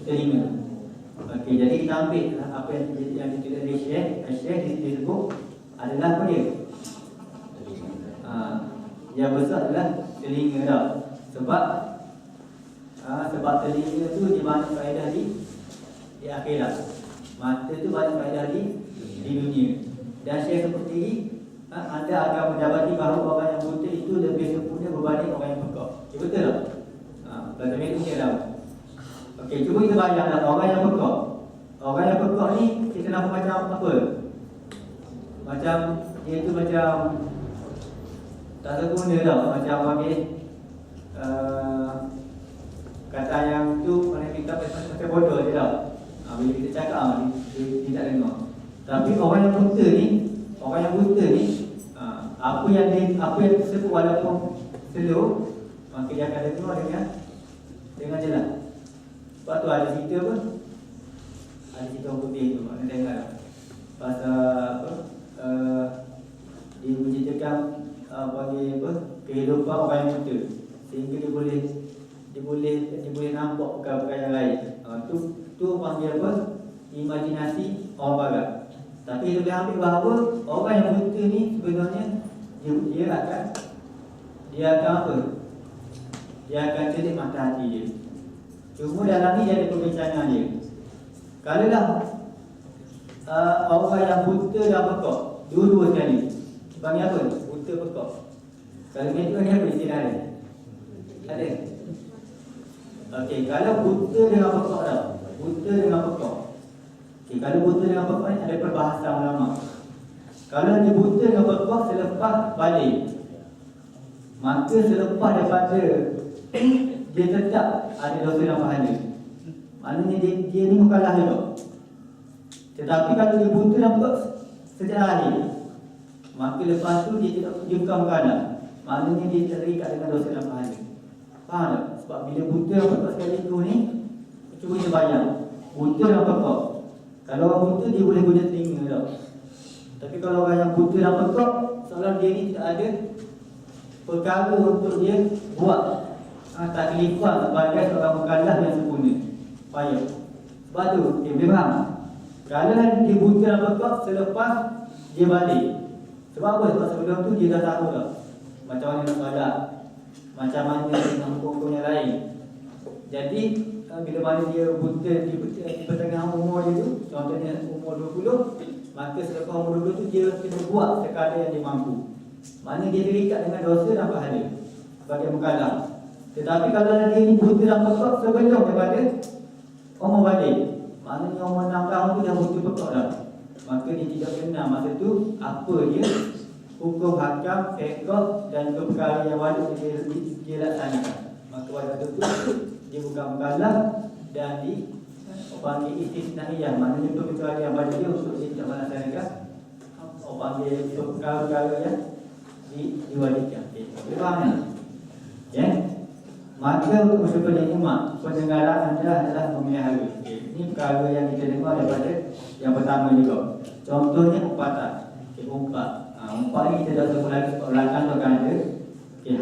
telinga. Okey, jadi kita ambil apa yang ditulis di share disebut adalah apa dia? Yang besar adalah telinga dah. Sebab telinga tu dia banyak faedah di akhirat. Mata tu banyak faedah di dunia. Dan Syekh seperti ini, anda akan mendapati bahawa orang yang buta itu lebih sempurna berbanding orang yang pekak. Betul tak? Bahasa Melayu mungkin tahu. Okey, cuba kita bayangkan orang yang pekak. Orang yang pekak ni kita nampak macam apa? Macam dia tu macam tak sempurna tau. Macam panggil kata yang tu mana kita macam bodoh je tau. Bila kita cakap dia tak dengar. Tapi orang yang buta ni, apa yang tersebut walaupun slow, maka dia akan dengar dengan jelas. Sebab tu ada cerita apa? Ada cerita orang putih tu, mana dengar pasal apa? Dia menceritakan bagi apa? Kehidupan orang yang buta, sehingga dia boleh nampak perkara-perkara yang lain. Tu panggil apa? Imajinasi orang barat. Tapi kita boleh ambil bahawa orang yang buta ni sebenarnya dia akan apa? Dia akan celik mata hati dia. Cuma dalam ni dia ada perbincangan dia. Kalau dah orang yang buta dan pekak dua-dua sekali, panggil apa? Buta pekak. Kalau begitu ni apa istilah dia? Ada? Okey, kalau buta dengan pekak dah. Buta dengan pekak. Okay, kalau buta dengan pekak ni ada perbahasan ulama. Kalau dia buta dengan pekak selepas balik, maka selepas daripada dia tetap ada dosa dan pahala. Maknanya dia ni mukallaf juga. Tetapi kalau dia buta dan pekak sejak lahir, maka lepas tu dia bukan mukallaf. Maknanya dia terikat dengan dosa dan pahala. Faham tak? Sebab bila buta dan pekak sekali tu ni, cuba kita bayang, buta dan pekak. Kalau orang buta dia boleh guna telinga tau. Tapi kalau orang yang buta dan pekak, seolah dia ni tak ada perkara untuk dia buat taklifah sebagai seorang mukallaf yang sempurna. Payah. Sebab tu, boleh faham? Kalau dia buta dan pekak selepas dia balik. Sebab apa? Sebab sebelum tu dia dah tahu dah macam mana nak solat, macam mana dengan hukum-hukum yang lain. Jadi bila mana dia buta di pertengahan umur dia tu, contohnya umur 20, maka selepas umur 20 tu dia kena buat sekadar yang dia mampu. Maknanya dia terikat dengan dosa dan pahala sebagai mukallaf. Tetapi kalau dia ni buta dan pekak sebelum daripada umur balik, maknanya umur 6 tahun tu dah buta pekak dah, maka dia tidak kenal masa tu apa dia hukum hakam, fiqh dan perkara yang wajib dia laksanakan. Maka pada tu dia bukan mukallaf dan panggil istisnaiyah, maknanya perkecualian pada dia untuk dia tidak melaksanakan panggil perkara-perkara yang diwajibkan. Okey, faham tak? Ya. Maka untuk bersyukur nikmat pendengaran anda adalah memelihara. Ini perkara yang kita dengar daripada yang pertama juga. Contohnya umpatan. Umpat. Umpat ni kita dah sebut lagi sebab belakang tu akan ada.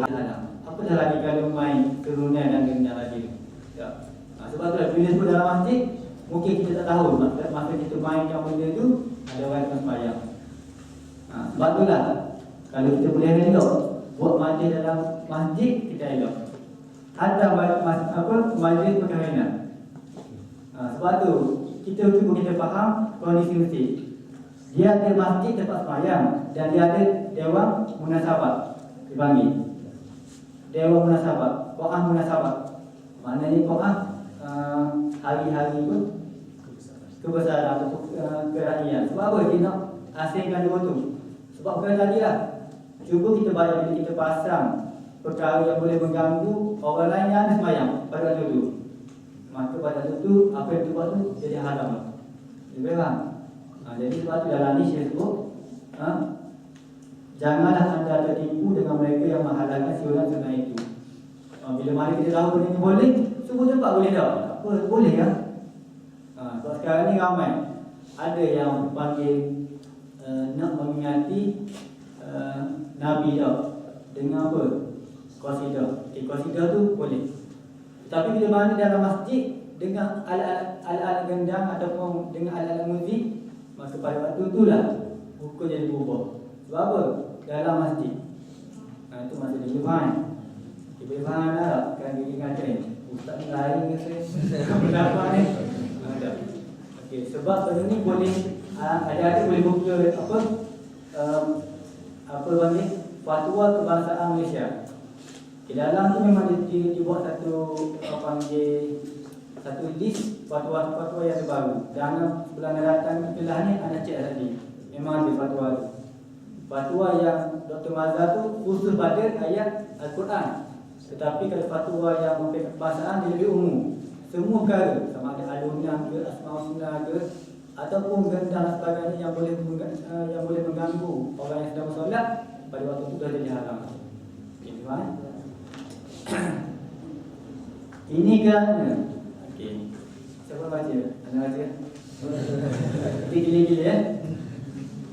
Halang. Apa dah lagi kalau main kerunan dan kerunan lagi tu? Ya. Sebab tu bila sebut dalam masjid, mungkin kita tak tahu masa kita main yang benda tu ada orang yang sembahyang. Sebab tu lah kalau kita boleh elok buat majlis dalam masjid, kita elok. Ada majlis perkahwinan. Sebab tu kita cuba kita faham kondisi masjid. Dia ada masjid tempat sembahyang dan dia ada dewan munasabah dipanggil. Dewan munasabah, Qur'an munasabah. Maknanya Qur'an hari-hari pun kebesaran atau kerahian. Sebab apa dia nak asingkan dua tu? Sebab bukan tadi lah. Cuba kita bayar bila kita pasang perkara yang boleh mengganggu orang lain yang ada sembahyang pada waktu itu, maka pada waktu itu apa yang dibuat tu jadi haram. Jadi faham? Jadi sebab tu dalam ni saya sebut janganlah anda tertipu dengan mereka yang menghalalkan sunat-sunat itu. Bila mana kita tahu benda ni boleh, semua tempat boleh tak? Apa boleh ya? Sebab sekarang ni ramai ada yang panggil nak mengingati Nabi tau dengan apa? Qasidah. Qasidah tu boleh. Tapi bila mana dalam masjid dengan alat-alat gendang ataupun dengan alat-alat muzik, maka pada waktu itulah hukum jadi berubah. Sebab apa? Dalam masjid. Itu masih dia boleh faham. Dia boleh faham tak? Kan dia kata ni ustaz ni lain ke saya? Berapa ni? Okey, sebab benda ni boleh ada boleh buka apa panggil fatwa kebangsaan Malaysia. Di dalam tu memang dibuat satu list fatwa-fatwa yang terbaru. Dan bulan datang itulah ni anda cek tadi. Memang ada fatwa tu. Fatwa yang Dr. Mazhar tu khusus pada ayat Al-Quran. Tetapi kalau fatwa yang kebangsaan dia lebih umum. Semua perkara, sama ada alunan ke, asma sunnah ke, ataupun gendang dan sebagainya yang boleh mengganggu orang yang sedang bersolat, pada waktu itu dah jadi haram. Okey, tuan. Ini kerana okey. Siapa baca? Anda baca? Kita gila-gila ya.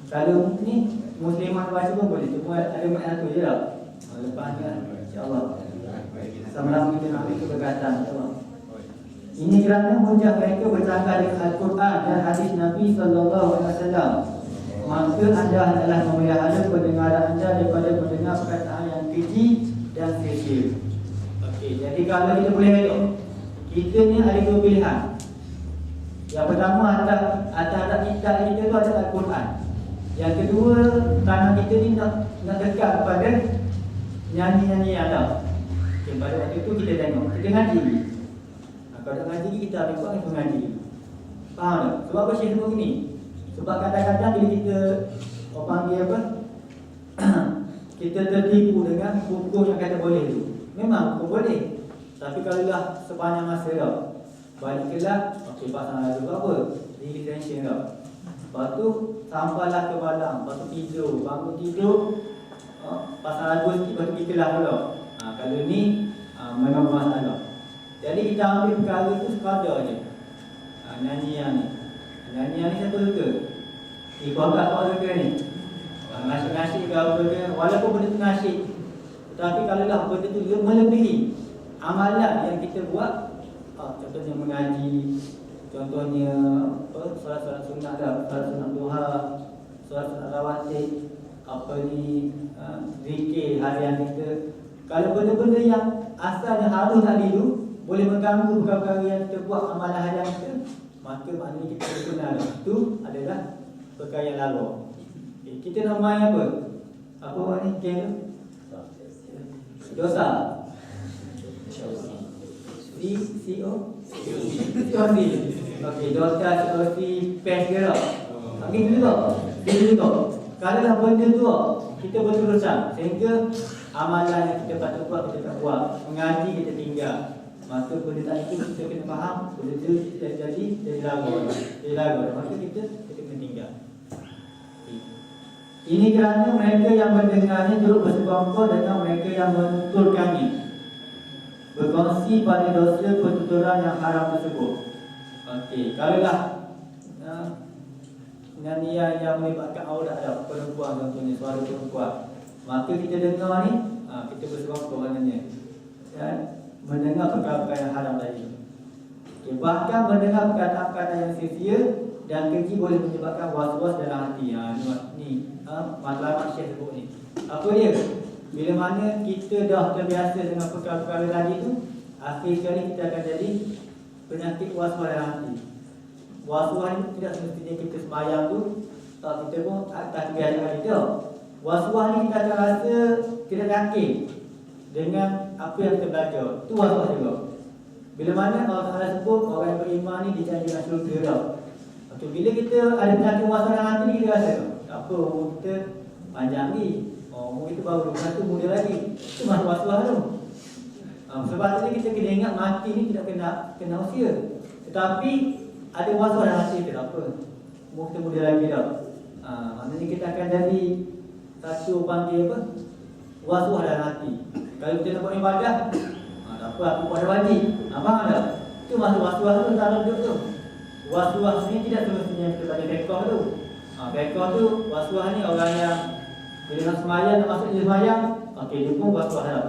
Kalau ni muslimah baca pun boleh. Cuma ada makna tu je lah. Lepas ni insya-Allah. Sama-sama kita nak ambil keberkatan, insya-Allah. Ini kerana hujah mereka bercanggah dengan Al-Quran dan hadis Nabi SAW. Maka anda adalah memelihara pendengaran anda daripada mendengar perkataan yang keji dan sia-sia. Okey, jadi kalau kita boleh elok, kita ni ada dua pilihan. Yang pertama, atas kita tu ada Al-Quran. Yang kedua, tanah kita ni nak dekat kepada nyanyi-nyanyi yang ada. Okay, pada waktu itu kita tengok, kita ngaji. Kalau tak ngaji, kita ambil kuat kita ngaji. Faham tak? Sebab apa Syekh sebut ni? Sebab kadang-kadang bila kita panggil apa kita tertipu dengan hukum yang kata boleh tu. Memang hukum boleh. Tapi kalau dah sepanjang masa dah balik kelas, okey pasang lagu apa? Release tension dah. Lepas tu sampailah ke malam, lepas tu tidur, bangun tidur, pasang lagu sikit, lepas tu pergi kelas pula. Kalau ni memang bermasalah. Jadi kita ambil perkara tu sekadar je. Nyanyian ni. Nyanyian ni satu reka. Ibadat kau reka ni. Nasyid-nasyid ke apa ke, walaupun benda tu nasyid. Tetapi kalau lah benda tu melebihi amalan yang kita buat, contohnya mengaji, contohnya solat-solat sunat dah, solat sunat duha, solat sunat rawatib, zikir harian kita. Kalau benda-benda yang asalnya harus tadi tu boleh mengganggu perkara-perkara yang kita buat amalan harian kita, maka maknanya kita berkenal itu adalah perkara yang lalu. Kita nak main apa? Apa ni game tu? Dosa. C-O? C-O-C. Okey, dosa, C-O-C, PES ke tak? Okey, dulu tak? Dulu tak? Kalau dah benda tu kita betul-betul sehingga amalan yang kita patut buat, kita tak buat. Mengaji, kita tinggal. Maka benda tak itu kita kena faham. Benda tu jadi lagu. Maka kita kena tinggal. Ini kerana mereka yang mendengarnya turut bersekongkol dengan mereka yang menuturkannya, berkongsi pada dosa pertuturan yang haram tersebut. Okey, kalaulah nyanyian yang melibatkan aurat perempuan, contohnya suara perempuan, maka kita dengar ni, kita bersekongkol maknanya dan mendengar perkara-perkara yang haram tadi. Okay, bahkan mendengar perkataan-perkataan yang sia-sia dan keji boleh menyebabkan was-was dalam hati. Ni matlamat Syekh sebut ni. Apa dia? Bila mana kita dah terbiasa dengan perkara-perkara tadi tu, akhir sekali kita akan jadi penyakit was-was dalam hati. Was-was ni tidak semestinya kita sembahyang tu, kita pun tak terbiasa kali tu. Was-was ni kita akan rasa tidak yakin dengan apa yang kita belajar. Tu was-was juga. Bila mana Allah Ta'ala sebut orang yang beriman ni dijanjikan syurga dah. Okay, bila kita ada penyakit was-was dalam hati ni, kita rasa tak apa, umur kita panjang ni, umur kita baru 21 muda lagi. Itu masuk was-was tu. Sebab kita kena ingat mati ni tidak kena usia. Tetapi ada was-was dalam hati kita, tak apa, umur kita muda lagi dah. Maknanya kita akan jadi satu panggil apa, was-was dalam hati. Kalau kita nak buat ibadah, tak apa, aku buat wajib. Faham tak? Itu masuk was-was tu dalam duduk tu. Was-was ni tidak semestinya kita baca fiqh tu. Fiqh tu was-was ni orang yang bila nak sembahyang, nak masuk je sembahyang, okey, dia pun was-was dah.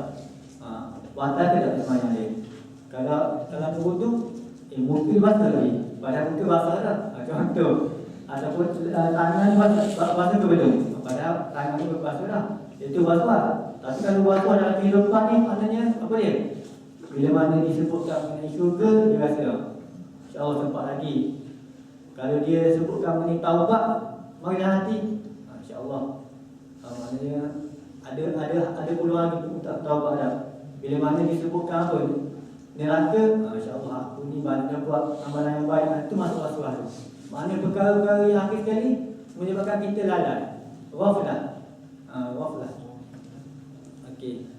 Batal ke tak sembahyang dia? Kalau wudu, Muka basah lagi. Padahal muka basah dah. Contoh. Ataupun tangan basah ke belum? Padahal tangan ni basah dah. Itu waswas. Tapi kalau waswas dalam kehidupan ni maknanya apa dia? Bila mana disebutkan mengenai syurga, dia rasa insya-Allah sempat lagi. Kalau dia sebutkan mengenai taubat, marilah hati, insya-Allah. Maknanya ada peluang lagi untuk taubat dah. Bila mana disebutkan apa? Neraka, insya-Allah aku ni banyak buat amalan yang baik, itu masuk waswas. Maknanya perkara-perkara yang akhir sekali menyebabkan kita lalai. Ghaflah. Ghaflah. Okey.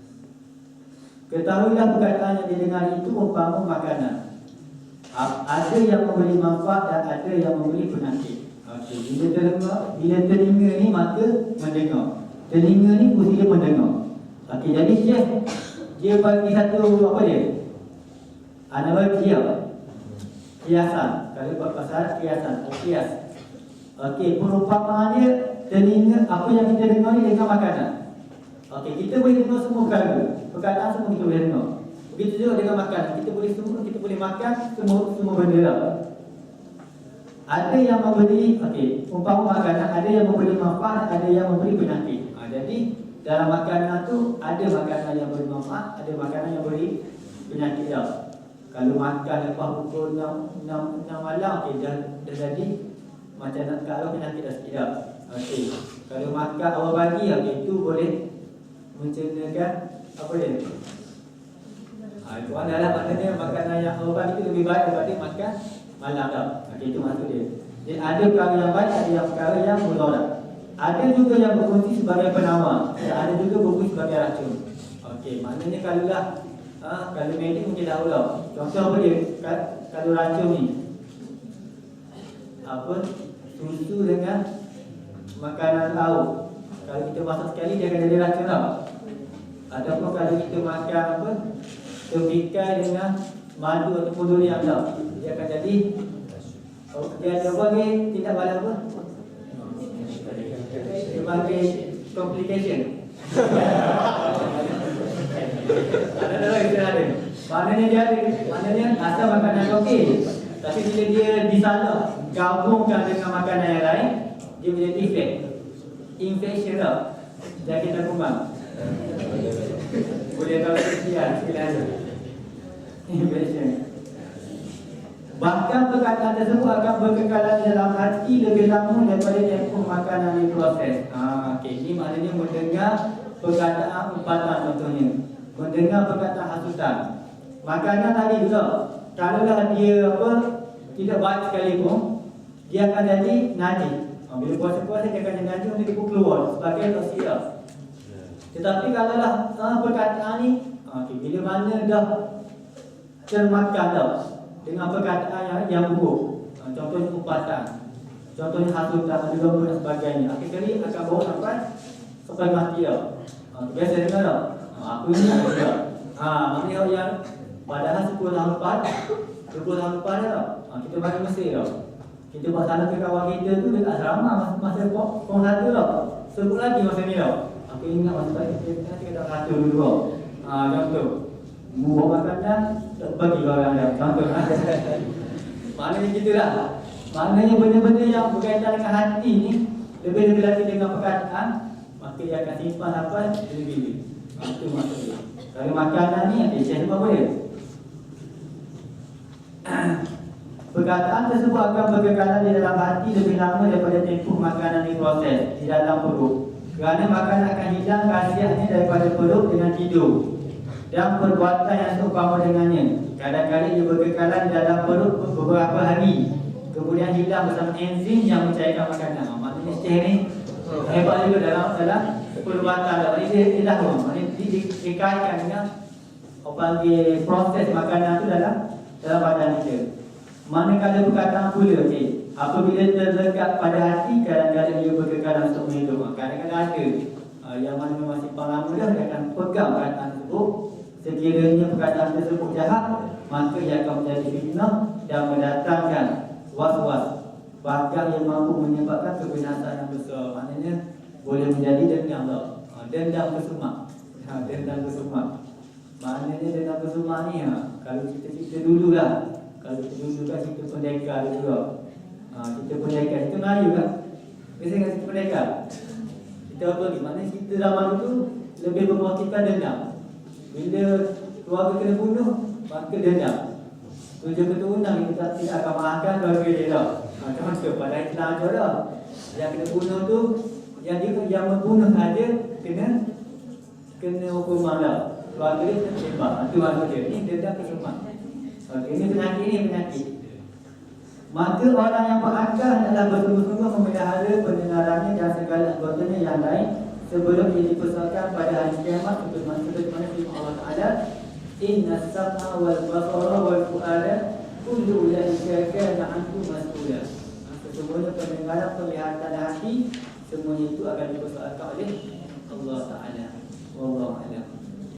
Ketahuilah perkataan yang didengar itu umpama makanan. Ada yang memberi manfaat dan ada yang memberi penyakit. Okey, bila telinga ni maka mendengar. Telinga ni fungsi dia mendengar. Okey, jadi dia bagi satu apa dia? Analogi apa? Kiasan. Kalau buat pasal kiasan, kias. Okey, perumpamaan dia telinga apa yang kita dengar ni dengan makanan. Okey, kita boleh dengar semua perkataan semua kita boleh dengar. Begitu juga dengan makan. Kita boleh makan semua benda lah. Ada yang memberi, okey, umpama makanan, ada yang memberi manfaat, ada yang memberi penyakit. Jadi dalam makanan tu ada makanan yang beri manfaat, ada makanan yang beri penyakit dah. Kalau makan lepas pukul 6 malam, okey, dah jadi macam nak kalau penyakit dah sikit dah. Okey. Kalau makan awal pagi, okey, itu boleh mencernakan apa dia? Itu adalah maknanya makanan yang awal pagi itu lebih baik daripada makan malam dah. Okey, itu maksud dia. Jadi ada perkara yang baik, ada yang perkara yang mudarat. Ada juga yang berfungsi sebagai penawar, ada juga berfungsi sebagai racun. Okey, maknanya kalau medik mungkin tahu lah. Contoh apa dia? Kalau racun ni apa? Susu dengan makanan lauk. Kalau kita masak sekali dia akan jadi racun lah. Ataupun kalau kita makan apa? Tembikai dengan madu ataupun durian lah, dia akan jadi dia ada apa tindak balas apa? Sebagai complication. Ada istilah dia. Maknanya asal makanan okey, tapi bila dia disalah gabungkan dengan makanan yang lain, dia menjadi infection lah. Jadi kita kumbang. Boleh tahu sekalian. Infection. Bahkan perkataan tersebut akan berkekalan dalam hati lebih lama daripada tempoh makanan yang proses. Okey, ini maknanya mendengar perkataan umpatan contohnya. Mendengar perkataan hasutan. Makanan tadi juga, kalaulah dia tidak baik sekalipun, dia akan jadi najis. Bila puasa-puasa dia akan jadi najis, dia pun keluar sebagai toksik. Tetapi kalaulah perkataan ni, bila mana dah termakan dah dengan perkataan yang buruk, contohnya umpatan, contohnya hasutan, juga dan sebagainya, akhirnya akan bawa sampai mati dah. Biasa dengar tak? Aku ni ada juga. Maknanya yang padahal 10 tahun lepas dah. Kita balik Mesir dah. Kita buat salah ke kawan kita tu dekat asrama masa form 1 dah. Sebut lagi masa ni dah. Aku ingat masa kita tak kata dulu dah. Contoh, bawa makanan tak bagi orang yang contoh. Maknanya kita dah. Maknanya benda-benda yang berkaitan dengan hati ni lebih-lebih lagi dengan perkataan, maka dia akan simpan apa lebih-lebih. Itu maksudnya. Kalau makanan ni saya sebab apa dia? Perkataan tersebut akan berkekalan di dalam hati lebih lama daripada tempoh makanan diproses di dalam perut. Kerana makanan akan hilang khasiatnya daripada perut dengan tidur dan perbuatan yang seumpama dengannya. Kadang-kadang ia berkekalan di dalam perut beberapa hari, kemudian hilang bersama enzim yang mencairkan makanan. Maknanya Syekh ni hebat juga dalam perbuatan. Dia tahu, maknanya dikaitkan dengan proses makanan itu dalam badan kita. Manakala perkataan pula, apabila terlekat pada hati, kadang-kadang ia berkekalan untuk hidup. Kadang-kadang ada yang mana masih lama dah, dia akan pegang perkataan tersebut. Sekiranya perkataan tersebut jahat, maka ia akan menjadi fitnah dan mendatangkan was-was, bahkan yang mampu menyebabkan kebinasaan yang besar. Maknanya boleh menjadi dendam lah. Dendam kesumak. Dendam kesumak. Maknanya dendam kesumak ni kalau kita dulu lah, Kalau dulu kan cerita pendekar juga. Cerita pendekar, cerita Melayu kan? Biasa kan cerita pendekar. Cerita apa lagi? Maknanya cerita zaman itu lebih bermotifkan dendam. Bila keluarga kena bunuh, maka dendam. Tujuh keturunan kita tidak akan maafkan keluarga dia dah. Macam tu pada Islam je dah. Yang kena bunuh tu, yang membunuh saja kena hukuman dah. Keluarga dia kena tembak. Itu maksud dia. Ini dendam kesumat. Ini penyakit. Maka orang yang berakal adalah bersungguh-sungguh memelihara pendengarannya dan segala anggotanya yang lain sebelum ia dipersoalkan pada hari kiamat untuk mana firman Allah Ta'ala, inna as-sam'a wal basara wal fu'ada kullu ulaika kana anhu mas'ula. Semuanya pendengaran, penglihatan dan hati, semuanya itu akan dipersoalkan oleh